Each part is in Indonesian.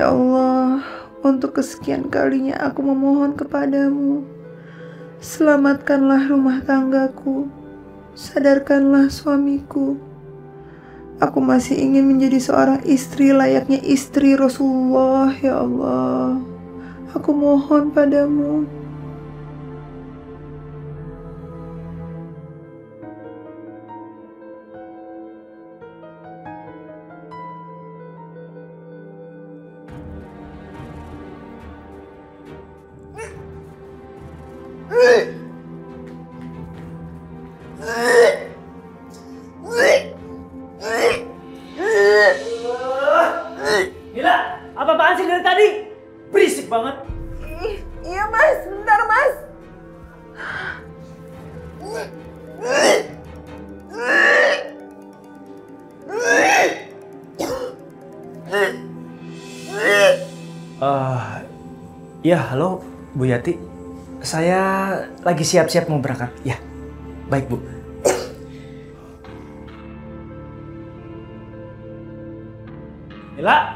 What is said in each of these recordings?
Ya Allah, untuk kesekian kalinya aku memohon kepadamu. Selamatkanlah rumah tanggaku. Sadarkanlah suamiku. Aku masih ingin menjadi seorang istri layaknya istri Rasulullah, ya Allah. Aku mohon padamu. Gila, apa-apaan sih dari tadi? Berisik banget. Iya mas, bentar mas. Ya halo Bu Yati. Saya lagi siap-siap mau berangkat. Ya, baik Bu. Gila,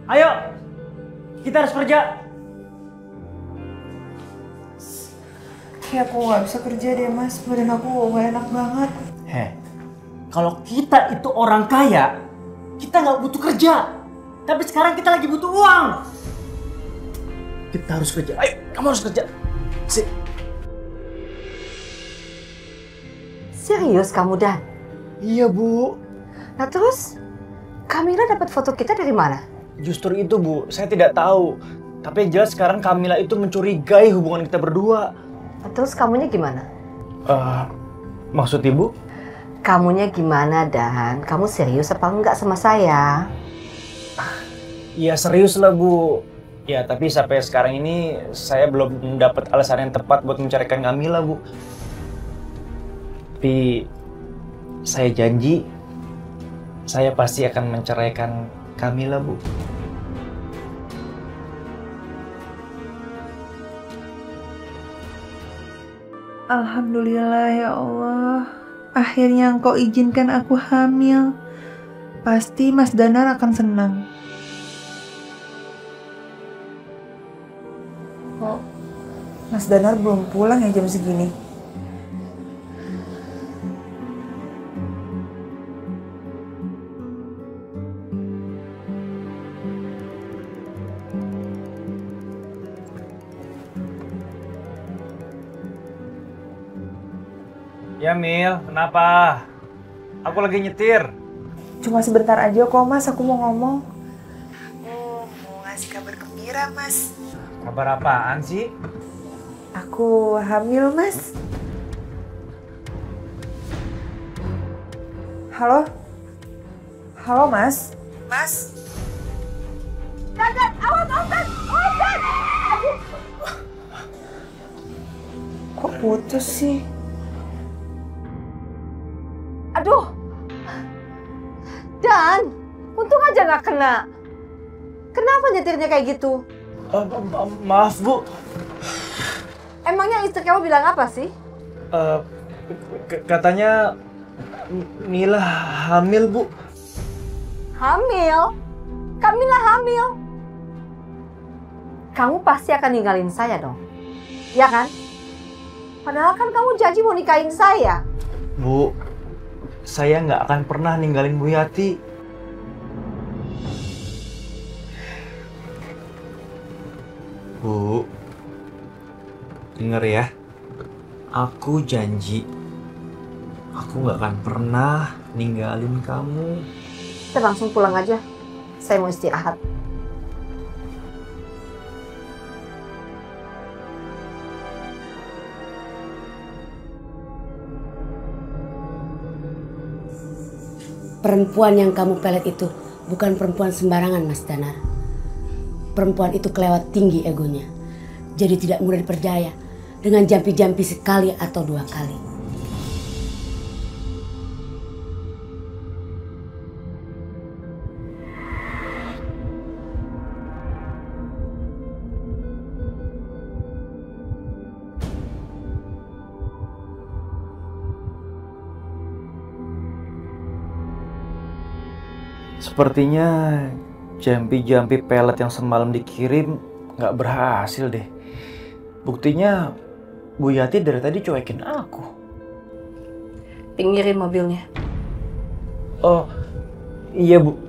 ayo, kita harus kerja. Kayak aku gak bisa kerja deh mas, badan aku gak enak banget. Kalau kita itu orang kaya, kita nggak butuh kerja. Tapi sekarang kita lagi butuh uang. Kita harus kerja. Ayo, kamu harus kerja. Serius kamu, Dan? Iya, Bu. Nah terus, Kamila dapat foto kita dari mana? Justru itu, Bu. Saya tidak tahu. Tapi yang jelas sekarang Kamila itu mencurigai hubungan kita berdua. Nah, terus kamunya gimana? Maksud Ibu? Kamunya gimana, Dan? Kamu serius apa enggak sama saya? Iya, serius lah, Bu. Ya, tapi sampai sekarang ini saya belum mendapat alasan yang tepat buat menceraikan Kamila, Bu. Tapi saya janji saya pasti akan menceraikan Kamila, Bu. Alhamdulillah ya Allah. Akhirnya Engkau izinkan aku hamil. Pasti Mas Danar akan senang. Kok Mas Danar belum pulang ya jam segini? Ya, Mil, kenapa? Aku lagi nyetir. Cuma sebentar aja kok Mas, aku mau ngomong. Mau ngasih kabar gembira Mas. Kabar apaan sih? Aku hamil Mas. Halo? Halo Mas? Mas? Dan, awas, Dan! Awas, Dan! Kok putus sih? Aduh! Dan, untung aja nggak kena. Kenapa nyetirnya kayak gitu? Maaf, Bu. Emangnya istri kamu bilang apa sih? Katanya Mila hamil, Bu. Hamil? Kamila hamil? Kamu pasti akan ninggalin saya dong, ya kan? Padahal kan kamu janji mau nikahin saya. Bu, saya nggak akan pernah ninggalin Bu Yati. Bu, denger ya. Aku janji, aku nggak akan pernah ninggalin kamu. Kita langsung pulang aja. Saya mau istirahat. Perempuan yang kamu pelet itu bukan perempuan sembarangan, Mas Danar. Perempuan itu kelewat tinggi egonya. Jadi tidak mudah dipercaya dengan jampi-jampi sekali atau dua kali. Sepertinya Jampi-jampi pelet yang semalam dikirim nggak berhasil deh. Buktinya Bu Yati dari tadi cuekin aku. Pinggirin mobilnya. Oh, iya Bu.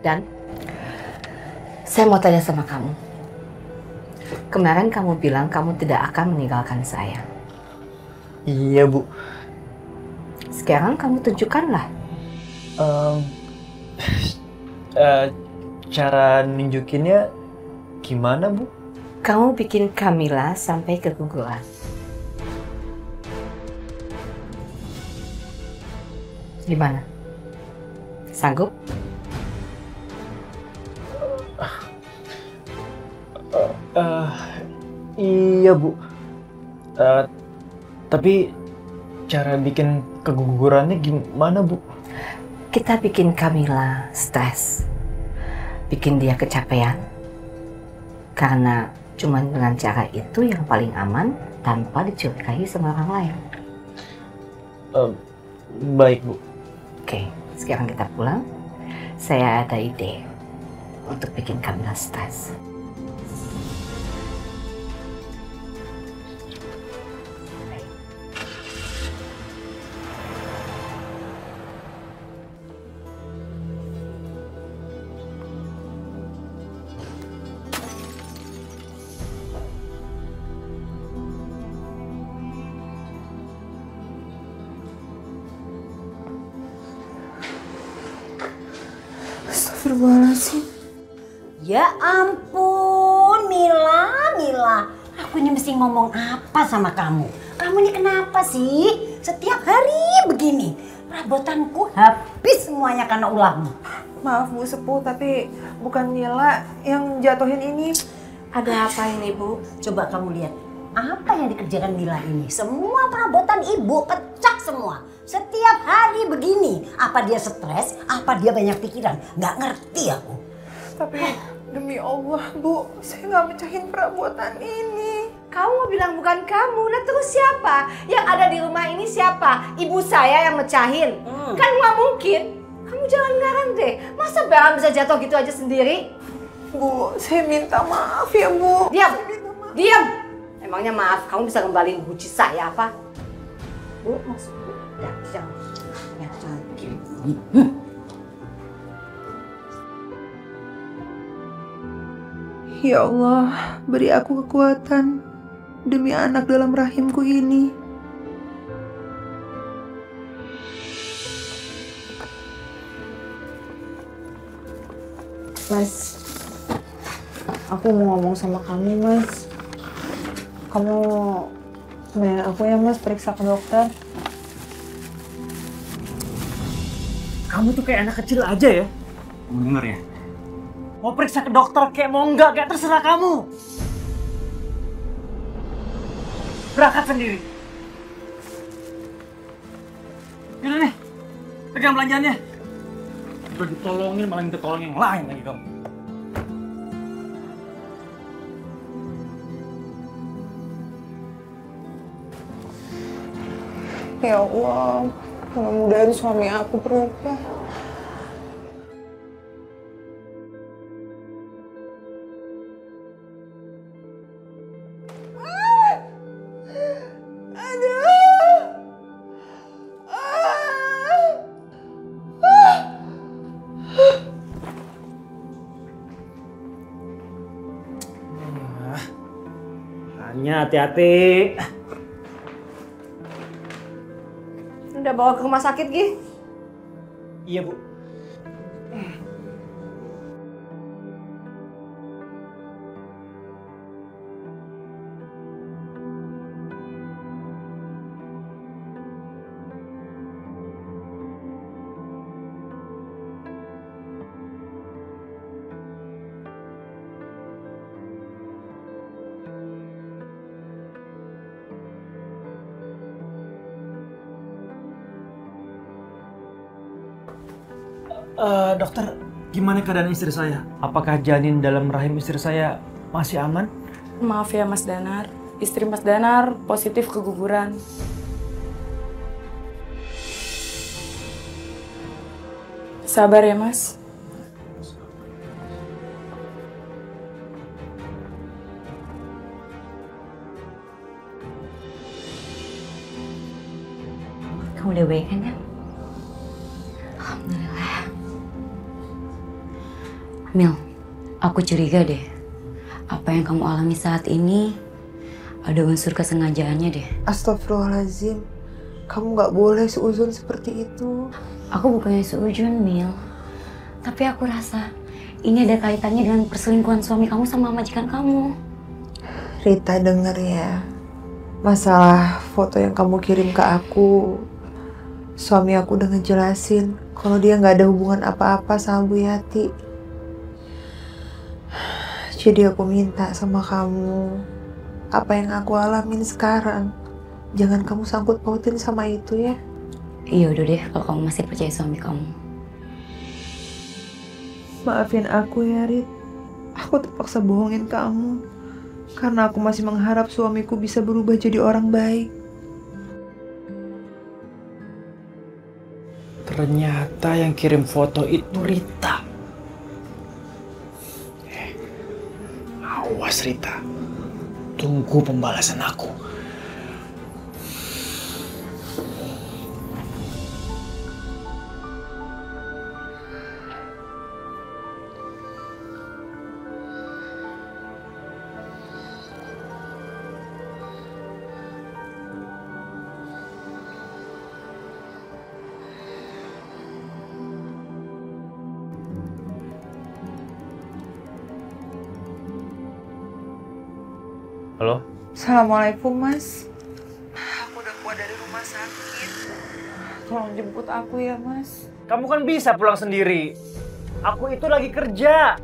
Dan saya mau tanya sama kamu. Kemarin kamu bilang kamu tidak akan meninggalkan saya. Iya Bu. Sekarang kamu tunjukkanlah. Cara nunjukinnya gimana Bu? Kamu bikin Camilla sampai keguguran. Gimana? Sanggup? Iya Bu. Tapi cara bikin kegugurannya gimana Bu? Kita bikin Camilla stres. Bikin dia kecapean. Karena cuma dengan cara itu yang paling aman tanpa dicurigai sama orang lain. Baik Bu. Oke, sekarang kita pulang. Saya ada ide untuk bikin Camilla stres. Astagfirullahaladzim. Ya ampun, Mila. Aku ini mesti ngomong apa sama kamu? Kamu ini kenapa sih? Setiap hari begini. Perabotanku habis semuanya karena ulahmu. Maaf Bu Sepuh, tapi bukan Nila yang jatuhin ini. Ada apa ini, Bu? Coba kamu lihat. Apa yang dikerjakan Mila ini? Semua perabotan ibu pecah semua. Setiap hari begini. Apa dia stres? Apa dia banyak pikiran? Nggak ngerti aku. Tapi demi Allah Bu, saya nggak mecahin perabotan ini. Kamu bilang bukan kamu, nah terus siapa? Yang ada di rumah ini siapa? Ibu saya yang mecahin. Kan nggak mungkin. Kamu jangan ngarang deh. Masa barang bisa jatuh gitu aja sendiri? Bu, saya minta maaf ya Bu. Diam, Saya minta maaf. diam. Emangnya maaf, kamu bisa ngembaliin buci saya apa? Bu, masuk Bu. Ya, jangan. Ya, jangan. Ya Allah, beri aku kekuatan demi anak dalam rahimku ini. Mas, aku mau ngomong sama kamu, Mas. Kamu temenin aku ya, Mas, periksa ke dokter. Kamu tuh kayak anak kecil aja ya. Bener ya? Mau periksa ke dokter kayak mau enggak terserah kamu. Berangkat sendiri. Ini nih, pegang belanjaannya. Udah ditolongin malah minta tolong yang lain lagi kamu. Ya Allah, mudah-mudahan suami aku berubah. Hanya hati-hati. Udah bawa ke rumah sakit, Gi? Iya Bu. Dokter, gimana keadaan istri saya? Apakah janin dalam rahim istri saya masih aman? Maaf ya Mas Danar, istri Mas Danar positif keguguran. Sabar ya Mas. Kamu udah baik kan ya? Alhamdulillah. Mil, aku curiga deh. Apa yang kamu alami saat ini ada unsur kesengajaannya deh. Astagfirullahaladzim. Kamu nggak boleh seuzon seperti itu. Aku bukannya seujun, Mil. Tapi aku rasa ini ada kaitannya dengan perselingkuhan suami kamu sama majikan kamu. Rita, denger ya. Masalah foto yang kamu kirim ke aku, suami aku udah ngejelasin kalau dia nggak ada hubungan apa-apa sama Bu Yati. Jadi aku minta sama kamu, apa yang aku alamin sekarang, jangan kamu sangkut pautin sama itu ya. Iya udah deh kalau kamu masih percaya suami kamu. Maafin aku ya, Rit. Aku terpaksa bohongin kamu. Karena aku masih mengharap suamiku bisa berubah jadi orang baik. Ternyata yang kirim foto itu Rita. Awas Rita. Tunggu pembalasan aku. Halo? Assalamualaikum, Mas. Aku udah keluar dari rumah sakit. Tolong jemput aku ya, Mas. Kamu kan bisa pulang sendiri. Aku itu lagi kerja.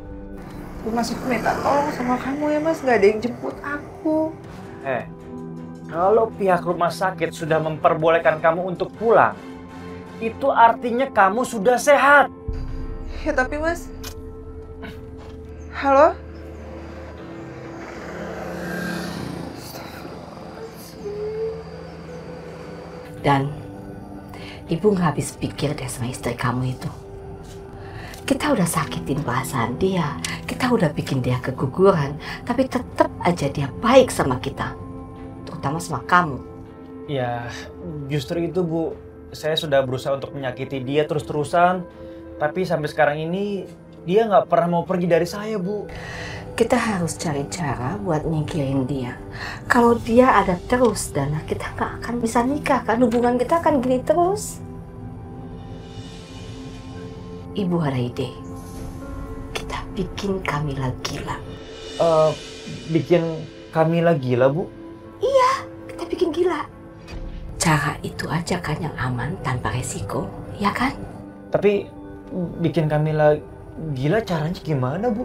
Mas, aku minta tolong sama kamu ya, Mas. Nggak ada yang jemput aku. Kalau pihak rumah sakit sudah memperbolehkan kamu untuk pulang, itu artinya kamu sudah sehat. Ya, tapi Mas... Halo? Dan ibu nggak habis pikir deh sama istri kamu itu. Kita udah sakitin perasaan dia, kita udah bikin dia keguguran, tapi tetap aja dia baik sama kita, terutama sama kamu. Ya, justru itu Bu, saya sudah berusaha untuk menyakiti dia terus-terusan, tapi sampai sekarang ini dia nggak pernah mau pergi dari saya, Bu. Kita harus cari cara buat nyingkirin dia. Kalau dia ada terus, Dana, kita nggak akan bisa nikah kan? Hubungan kita akan gini terus. Ibu ada ide. Kita bikin Kamila gila. Bikin Kamila gila, Bu? Iya, kita bikin gila. Cara itu aja kan yang aman tanpa resiko, ya kan? Tapi bikin Kamila gila caranya gimana, Bu?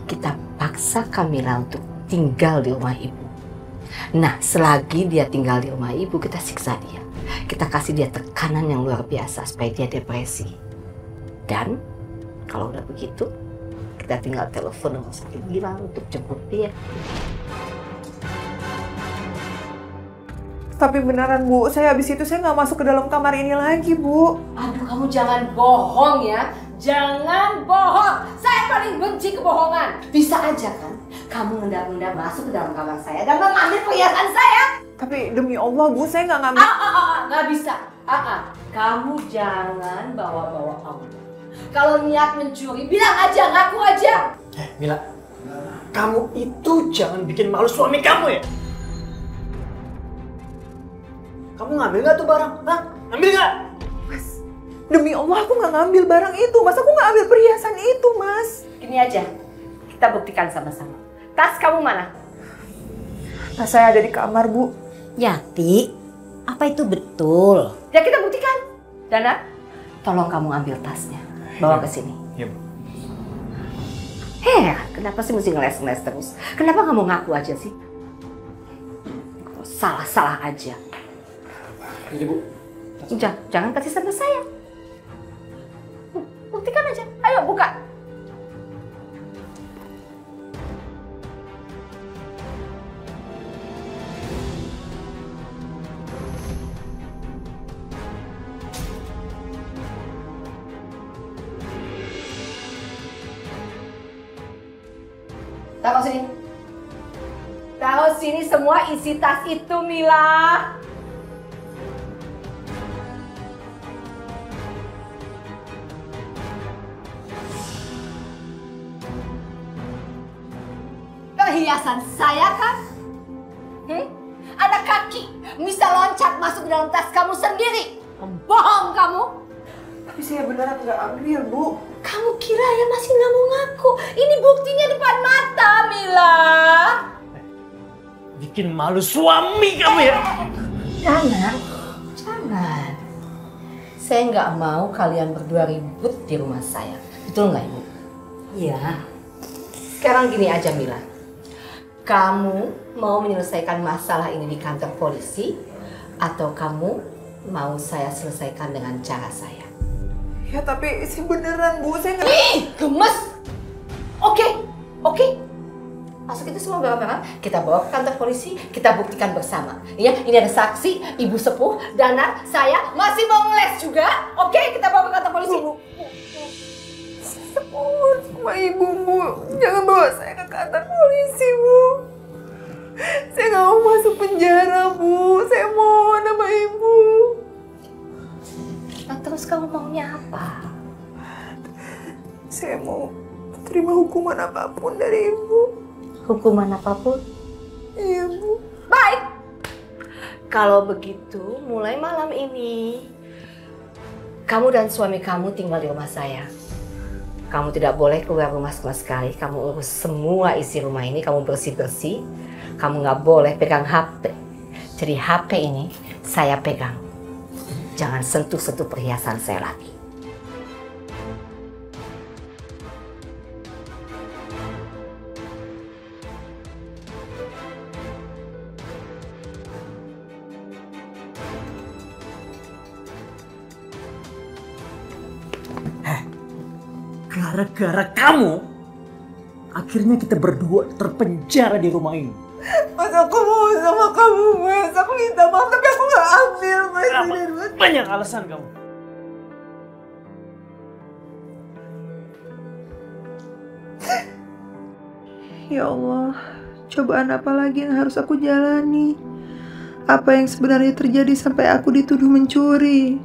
Kita paksa Kamila untuk tinggal di rumah ibu. Nah, selagi dia tinggal di rumah ibu, kita siksa dia. Kita kasih dia tekanan yang luar biasa supaya dia depresi. Dan kalau udah begitu, kita tinggal telepon rumah sakit bilang untuk jemput dia. Tapi beneran, Bu. Saya habis itu saya nggak masuk ke dalam kamar ini lagi, Bu. Aduh, kamu jangan bohong ya. Jangan bohong. Saya paling benci kebohongan. Bisa aja kan kamu ngendap-ngendap masuk ke dalam kamar saya dan mengambil perhiasan saya. Tapi demi Allah, Bu, saya nggak ngambil. Nggak bisa. Kamu jangan bawa-bawa kamu. Kalau niat mencuri, bilang aja, ngaku aja. Mila, kamu itu jangan bikin malu suami kamu ya? Kamu ngambil nggak tuh barang? Hah? Ngambil nggak? Mas, demi Allah aku nggak ngambil barang itu, Mas. Aku nggak ambil perhiasan itu, Mas. Gini aja, kita buktikan sama-sama. Tas kamu mana? Tas saya ada di kamar, Bu. Yati, apa itu betul? Ya kita buktikan. Dana, tolong kamu ambil tasnya. Bawa ke sini. Iya, Bu. Kenapa sih mesti ngeles-ngeles terus? Kenapa kamu ngaku aja sih? Salah-salah aja. Ini, Bu. Jangan kasih sama saya. Buktikan Taruh sini. Taruh sini semua isi tas itu, Mila. Perhiasan saya kan? Ada kaki bisa loncat masuk dalam tas kamu sendiri. Bohong kamu. Tapi saya beneran nggak ambil, Bu. Kamu kira ya masih nggak mau ngaku? Ini buktinya depan mata, Mila. Bikin malu suami kamu ya. Jangan. Saya nggak mau kalian berdua ribut di rumah saya. Betul nggak, Ibu? Iya. Sekarang gini aja, Mila. Kamu mau menyelesaikan masalah ini di kantor polisi atau kamu mau saya selesaikan dengan cara saya? Ya tapi sih beneran, Bu. Saya nggak... Ih, gemes! Oke. Masuk itu semua barang-barang, kita bawa ke kantor polisi, kita buktikan bersama. Ya, ini ada saksi, Ibu Sepuh, Dana, saya masih mau ngeles juga. Oke, kita bawa ke kantor polisi. Bu. Sama Ibu, Bu. Jangan bawa saya ke kantor polisi, Bu. Saya nggak mau masuk penjara, Bu. Saya mohon sama Ibu. Nah, terus kamu maunya apa? Saya mau terima hukuman apapun dari Ibu. Hukuman apapun? Iya, Bu. Baik. Kalau begitu, mulai malam ini, kamu dan suami kamu tinggal di rumah saya. Kamu tidak boleh keluar rumah sama sekali. Kamu urus semua isi rumah ini, kamu bersih-bersih. Kamu nggak boleh pegang HP. Jadi HP ini saya pegang. Jangan sentuh-sentuh perhiasan saya lagi. Gara-gara kamu, akhirnya kita berdua terpenjara di rumah ini. Mas, aku mau sama kamu, Mas. Aku minta maaf, tapi aku nggak ambil, Mas. Kenapa? Banyak alasan kamu. Ya Allah, cobaan apa lagi yang harus aku jalani? Apa yang sebenarnya terjadi sampai aku dituduh mencuri?